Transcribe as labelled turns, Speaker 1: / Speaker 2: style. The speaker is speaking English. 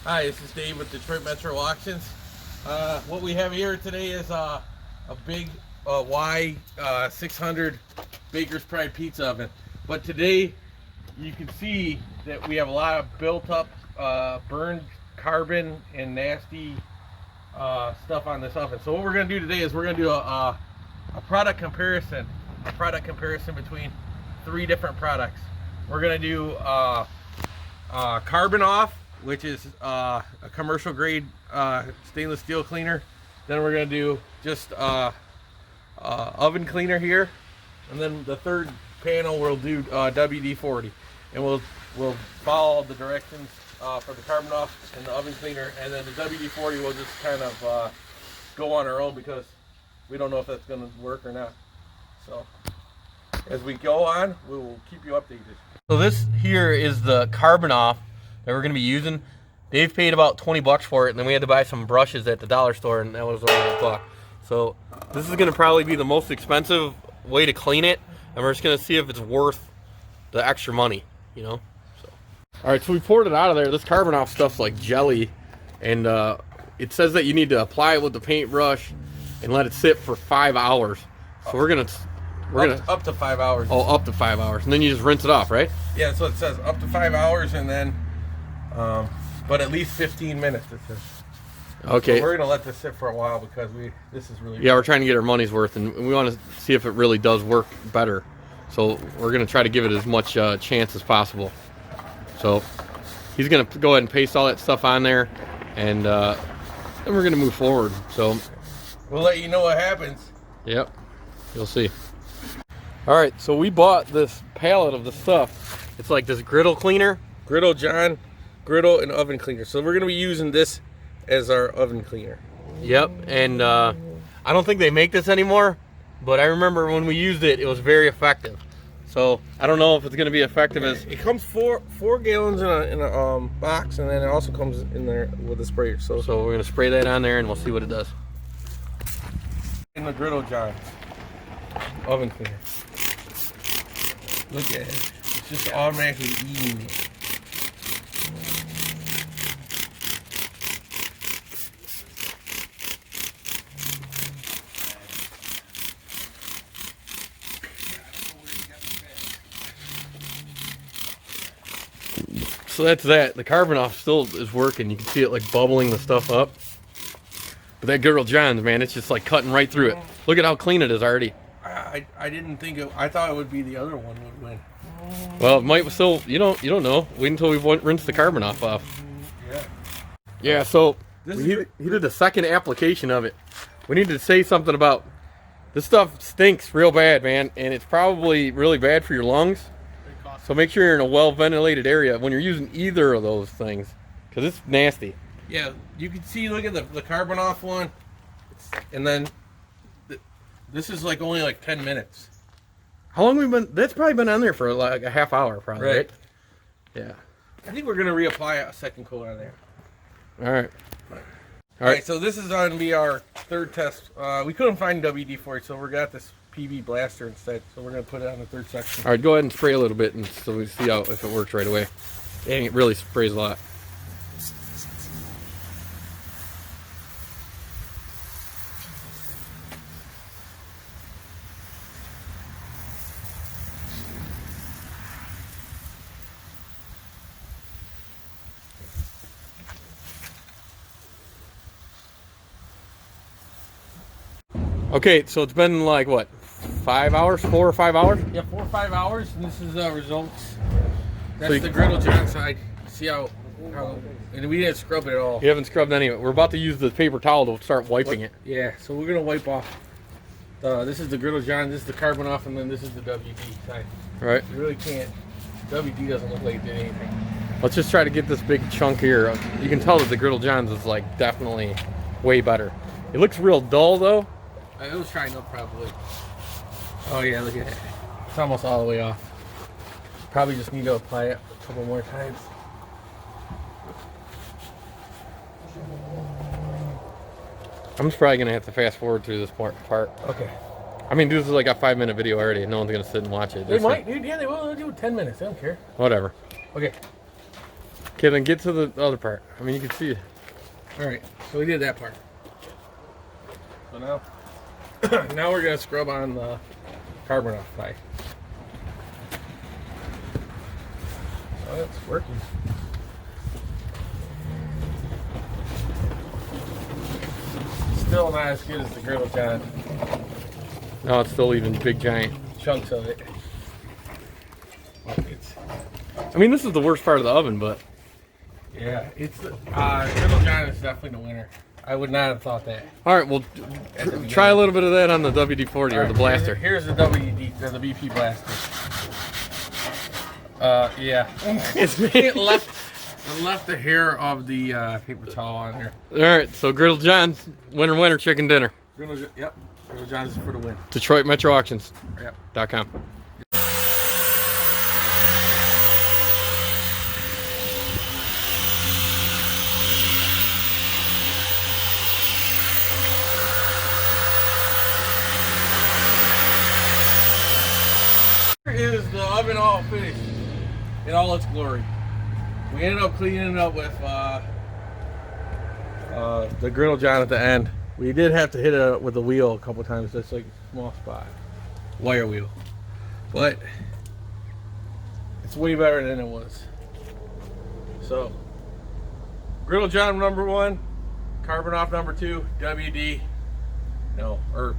Speaker 1: Hi, this is Dave with Detroit Metro Auctions. What we have here today is a big Y600 Baker's Pride pizza oven. But today you can see that we have a lot of built up burned carbon and nasty stuff on this oven. So what we're going to do today is we're going to do a product comparison. A product comparison between 3 different products. We're going to do Carbon Off, which is a commercial grade stainless steel cleaner. Then we're going to do just oven cleaner here, and then the third panel we'll do WD-40, and we'll follow the directions for the Carbon Off and the oven cleaner, and then the WD-40 will just kind of go on our own because we don't know if that's going to work or not. So as we go on, we will keep you updated.
Speaker 2: So this here is the Carbon Off that we're going to be using. Dave paid about 20 bucks for it, and then we had to buy some brushes at the dollar store, and that was over $1. So this is going to probably be the most expensive way to clean it, and we're just going to see if it's worth the extra money, you know. So all right, so we poured it out of there. This Carbon Off stuff's like jelly, and it says that you need to apply it with the paintbrush and let it sit for 5 hours. So we're gonna
Speaker 1: up to 5 hours.
Speaker 2: Oh, up to 5 hours, and then you just rinse it off, right?
Speaker 1: Yeah, so it says up to 5 hours, and then but at least 15 minutes, it says.
Speaker 2: Okay.
Speaker 1: So we're gonna let this sit for a while because this is really
Speaker 2: we're trying to get our money's worth, and we want to see if it really does work better. So we're gonna try to give it as much chance as possible. So he's gonna go ahead and paste all that stuff on there, and then we're gonna move forward. So
Speaker 1: we'll let you know what happens.
Speaker 2: Yep, you'll see. All right, so we bought this pallet of the stuff. It's like this griddle cleaner.
Speaker 1: Griddle John, griddle and oven cleaner. So we're gonna be using this as our oven cleaner.
Speaker 2: Yep, and I don't think they make this anymore, but I remember when we used it, it was very effective. So I don't know if it's gonna be effective as...
Speaker 1: It comes four gallons in a box, and then it also comes in there with a sprayer. So
Speaker 2: we're gonna spray that on there, and we'll see what it does.
Speaker 1: In the Griddle John oven cleaner. Look at it. It's just automatically eating it.
Speaker 2: So that's that. The Carbon Off still is working. You can see it like bubbling the stuff up. But that Griddle John's, man, it's just like cutting right through it. Look at how clean it is already.
Speaker 1: I didn't think it. I thought it would be the other one would win.
Speaker 2: Well, it might still. You don't know. Wait until we've rinsed the Carbon Off.
Speaker 1: Yeah.
Speaker 2: Yeah. So he did the second application of it. We need to say something about this stuff. Stinks real bad, man, and it's probably really bad for your lungs. So make sure you're in a well ventilated area when you're using either of those things, because it's nasty.
Speaker 1: Yeah, you can see. Look at the Carbon Off one, and then this is like only like 10 minutes.
Speaker 2: How long have we been? That's probably been on there for like a half hour, probably. Right? Yeah.
Speaker 1: I think we're gonna reapply a second coat on there.
Speaker 2: All right.
Speaker 1: All right. So this is going to be our third test. We couldn't find WD-40, so we got this PB Blaster instead. So we're gonna put it on the third section.
Speaker 2: All right, go ahead and spray a little bit, and so we see how if it works right away. Dang, it really sprays a lot. Okay, so it's been like what, 5 hours, 4 or 5 hours?
Speaker 1: Yeah, 4 or 5 hours, and this is results. That's so the Griddle John side. See how, and we didn't scrub it at all.
Speaker 2: You haven't scrubbed any of it. We're about to use the paper towel to start wiping it.
Speaker 1: Yeah, so we're gonna wipe off. This is the Griddle John, this is the Carbon Off, and then this is the WD side.
Speaker 2: Right.
Speaker 1: You really can't. WD doesn't look like it did anything.
Speaker 2: Let's just try to get this big chunk here. You can tell that the Griddle John's is like definitely way better. It looks real dull though.
Speaker 1: It was trying up probably. Oh yeah, look at it. It's almost all the way off. Probably just need to apply it a couple more times.
Speaker 2: I'm just probably gonna have to fast forward through this part.
Speaker 1: Okay.
Speaker 2: I mean, this is like a 5-minute video already. No one's gonna sit and watch it.
Speaker 1: They might, dude. Yeah, they will. They'll do 10 minutes. They don't care.
Speaker 2: Whatever.
Speaker 1: Okay.
Speaker 2: Okay, then get to the other part. I mean, you can see it.
Speaker 1: All right, so we did that part. So now, now we're gonna scrub on the carbon off pipe. Oh, it's working. Still not as good as the Griddle John.
Speaker 2: No, it's still even big giant.
Speaker 1: Chunks of it. It's,
Speaker 2: I mean, this is the worst part of the oven, but
Speaker 1: yeah, it's Griddle John is definitely the winner. I would not have thought that.
Speaker 2: all right. Well, try a little bit of that on the WD-40 or the blaster.
Speaker 1: Here's the WD, the BP blaster. Yeah. It left the hair of the paper towel on here.
Speaker 2: All right, so Griddle John's winner chicken dinner.
Speaker 1: Yep. Griddle John's for the win.
Speaker 2: Detroit Metro Auctions.
Speaker 1: Yep.
Speaker 2: .com.
Speaker 1: Here is the oven all finished in all its glory. We ended up cleaning it up with the Griddle John at the end. We did have to hit it with the wheel a couple times, just like a small spot. Wire wheel. But it's way better than it was. So, Griddle John #1, Carbon Off #2, WD. No, or